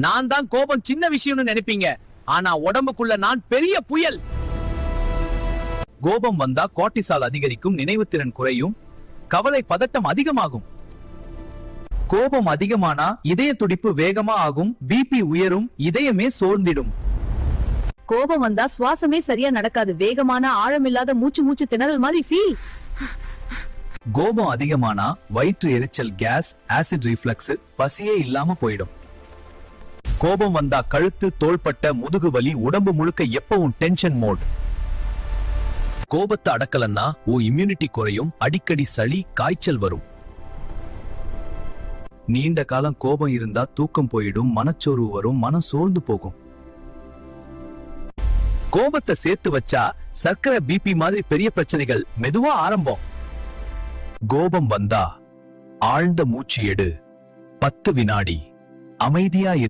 நான் தான் கோபம் சின்ன விஷயம்னு நினைப்பீங்க, ஆனா உடம்புக்குள்ள நான் பெரிய புயல். கோபம் வந்தா கோர்ட்டிசால் அதிகரிக்கும், நினைவுத்திறன் குறையும், கவலை பதட்டம் அதிகமாகும். கோபம் அதிகமானா இதய துடிப்பு வேகமா ஆகும், பிபி உயரும், இதயமே சோர்ந்திடும். கோபம் வந்தா சுவாசமே சரியா நடக்காது, வேகமான ஆழமில்லாத மூச்சு திணறல் மாதிரி ஃபீல். கோபம் அதிகமானா வயிற்று எரிச்சல், கேஸ், ஆசிட் ரிஃப்ளக்ஸ், பசியே இல்லாம போயிடும். கோபம் வந்தா கழுத்து, தோள்பட்ட, முதுகு வலி, உடம்பு முழுக்க எப்பவும் டென்ஷன் மோட். கோபத்தை அடக்கலன்னா இம்யூனிட்டி குறையும், அடிக்கடி சளி, காய்ச்சல் வரும். நீண்ட காலம் கோபம் இருந்தா தூக்கம் போயிடும், மனச்சோர்வு வரும், மனம் சோர்ந்து போகும். கோபத்தை சேர்த்து வச்சா சர்க்கரை, பிபி மாதிரி பெரிய பிரச்சனைகள் மெதுவா ஆரம்பம். கோபம் வந்தா ஆழ்ந்த மூச்சு எடு, 10 வினாடி அமைதியா